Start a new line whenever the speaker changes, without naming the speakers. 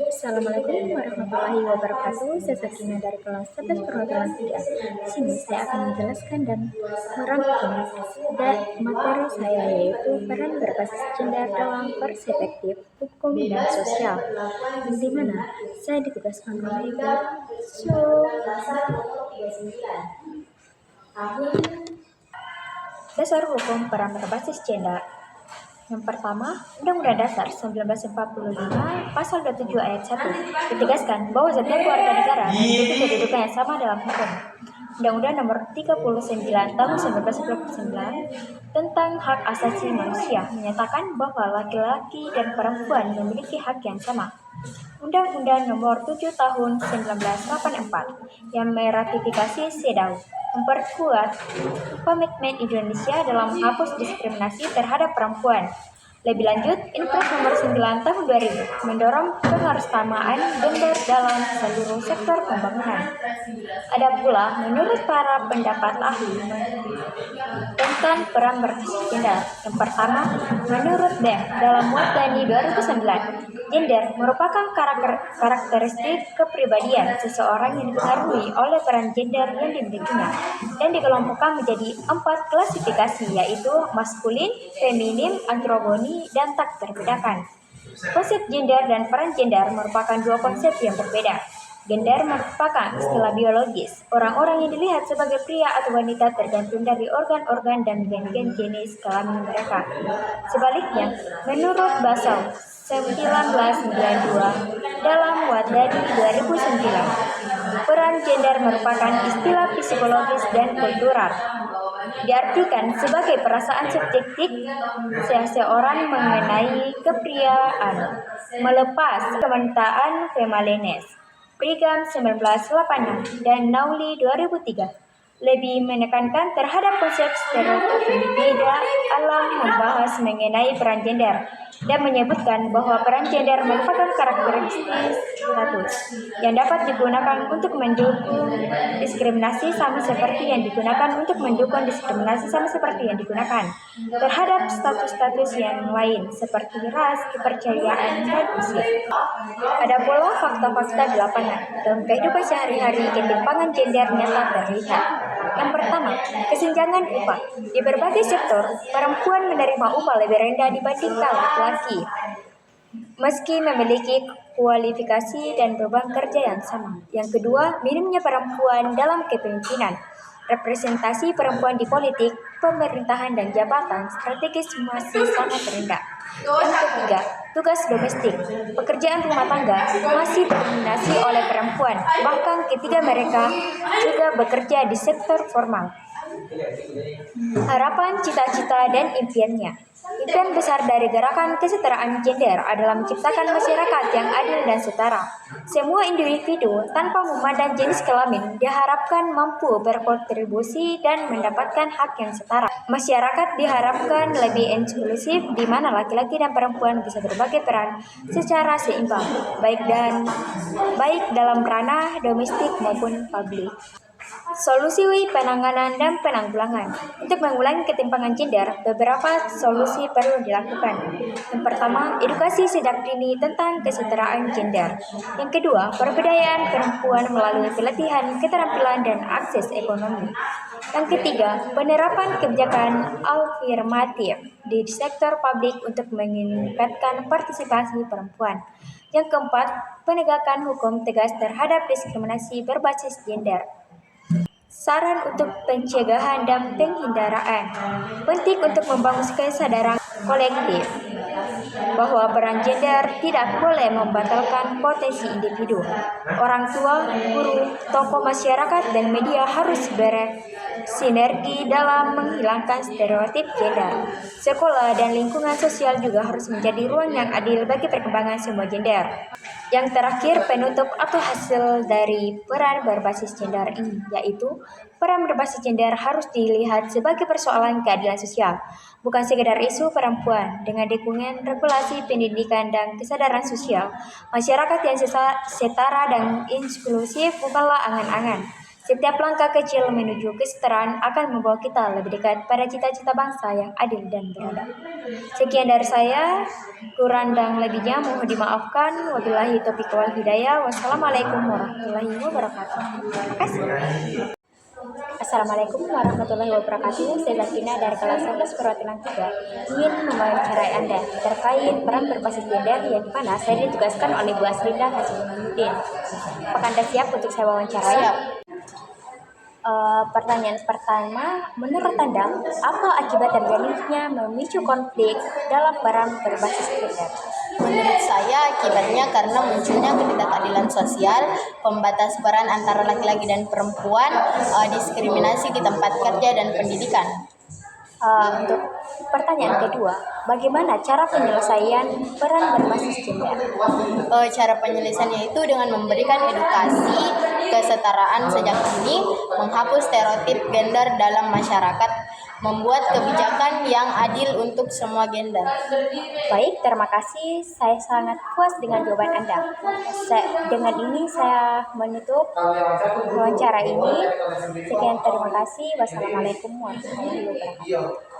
Assalamualaikum warahmatullahi wabarakatuh. Saya Sakina dari kelas 11 perwakilan 3. Di sini saya akan menjelaskan dan merangkum materi saya, yaitu peran berbasis gender dalam perspektif hukum dan sosial, di mana saya ditugaskan oleh Ibu. Dasar hukum peran berbasis gender. Yang pertama, Undang-Undang Dasar 1945 Pasal 27 Ayat 1 ditegaskan bahwa setiap warga negara memiliki kedudukan yang sama dalam hukum. Undang-Undang Nomor 39 Tahun 1949 tentang Hak Asasi Manusia menyatakan bahwa laki-laki dan perempuan memiliki hak yang sama. Undang-Undang Nomor 7 Tahun 1984 yang meratifikasi CEDAW memperkuat komitmen Indonesia dalam menghapus diskriminasi terhadap perempuan. Lebih lanjut, Inpres Nomor 9 Tahun 2000 mendorong keharussamaan gender dalam seluruh sektor pembangunan. Ada pula, menurut para pendapat ahli tentang peran berbasis gender. Yang pertama, menurut BEM dalam Muatani 2009, gender merupakan karakteristik kepribadian seseorang yang dipengaruhi oleh peran gender yang dimilikinya dan dikelompokkan menjadi 4 klasifikasi, yaitu maskulin, feminin, androgini, dan tak terbedakan. Konsep gender dan peran gender merupakan dua konsep yang berbeda. Gender merupakan istilah biologis. Orang-orang yang dilihat sebagai pria atau wanita tergantung dari organ-organ dan gen-gen jenis kelamin mereka. Sebaliknya, menurut Basel 1992 dalam Wadani 2009, peran gender merupakan istilah psikologis dan kultural. Diartikan sebagai perasaan subjektif seseorang mengenai kepriaan melepas kewanitaan femalines. Brigham 1986 dan Nauli 2003 lebih menekankan terhadap konsep stereotip beda alam membahas mengenai peran gender dan menyebutkan bahwa peran gender merupakan karakteristik status yang dapat digunakan untuk mendukung diskriminasi sama seperti yang digunakan untuk mendukung diskriminasi sama seperti yang digunakan terhadap status-status yang lain seperti ras, kepercayaan, dan usia. Ada pula fakta-fakta di lapangan. Dalam kehidupan sehari-hari, ketimpangan gender nyata terlihat. Yang pertama, kesenjangan upah. Di berbagai sektor, perempuan menerima upah lebih rendah dibandingkan laki-laki, meski memiliki kualifikasi dan beban kerja yang sama. Yang kedua, minimnya perempuan dalam kepemimpinan. Representasi perempuan di politik, pemerintahan, dan jabatan strategis masih sangat rendah. Yang ketiga, tugas domestik. Pekerjaan rumah tangga masih didominasi oleh perempuan, bahkan ketika mereka juga bekerja di sektor formal. Harapan, cita-cita, dan impiannya. Impian besar dari gerakan kesetaraan gender adalah menciptakan masyarakat yang adil dan setara. Semua individu tanpa memandang jenis kelamin diharapkan mampu berkontribusi dan mendapatkan hak yang setara. Masyarakat diharapkan lebih inklusif di mana laki-laki dan perempuan bisa berbagi peran secara seimbang, baik dalam ranah domestik maupun publik. Solusi penanganan dan penanggulangan. Untuk mengurangi ketimpangan gender, beberapa solusi perlu dilakukan. Yang pertama, edukasi sejak dini tentang kesetaraan gender. Yang kedua, pemberdayaan perempuan melalui pelatihan, keterampilan, dan akses ekonomi. Yang ketiga, penerapan kebijakan afirmatif di sektor publik untuk meningkatkan partisipasi perempuan. Yang keempat, penegakan hukum tegas terhadap diskriminasi berbasis gender. Saran untuk pencegahan dan penghindaraan. Penting untuk membangun kesadaran kolektif bahwa peran gender tidak boleh membatalkan potensi individu. Orang tua, guru, tokoh masyarakat, dan media harus bersinergi dalam menghilangkan stereotip gender. Sekolah dan lingkungan sosial juga harus menjadi ruang yang adil bagi perkembangan semua gender. Yang terakhir, penutup atau hasil dari peran berbasis gender ini, yaitu peran berbasis gender harus dilihat sebagai persoalan keadilan sosial, bukan sekedar isu perempuan. Dengan dukungan regulasi pendidikan dan kesadaran sosial, masyarakat yang setara dan inklusif bukanlah angan-angan, Setiap langkah kecil menuju kesetaraan akan membawa kita lebih dekat pada cita-cita bangsa yang adil dan beradab. Sekian dari saya, kurang dan lebihnya mohon dimaafkan. Wabillahi taufiq wal hidayah. Wassalamualaikum warahmatullahi wabarakatuh. Terima kasih. Assalamualaikum warahmatullahi wabarakatuh. Saya Zakina dari kelas 11 perwakilan 3 ingin mewawancarai Anda terkait peran berbasis gender yang mana saya ditugaskan oleh Bu Asrinda Hasanuddin. Apakah Anda siap untuk saya wawancarai?
Siap.
Pertanyaan pertama, menurut Anda, apa akibat terjadinya memicu konflik dalam peran berbasis gender?
Menurut saya akibatnya karena munculnya ketidakadilan sosial, pembatas peran antara laki-laki dan perempuan, diskriminasi di tempat kerja dan pendidikan.
Untuk pertanyaan kedua, bagaimana cara penyelesaian peran berbasis gender?
Cara penyelesaiannya itu dengan memberikan edukasi kesetaraan sejak dini, menghapus stereotip gender dalam masyarakat, membuat kebijakan yang adil untuk semua gender.
Baik, terima kasih. Saya sangat puas dengan jawaban Anda. Dengan ini saya menutup wawancara ini. Sekian, terima kasih. Wassalamualaikum warahmatullahi wabarakatuh.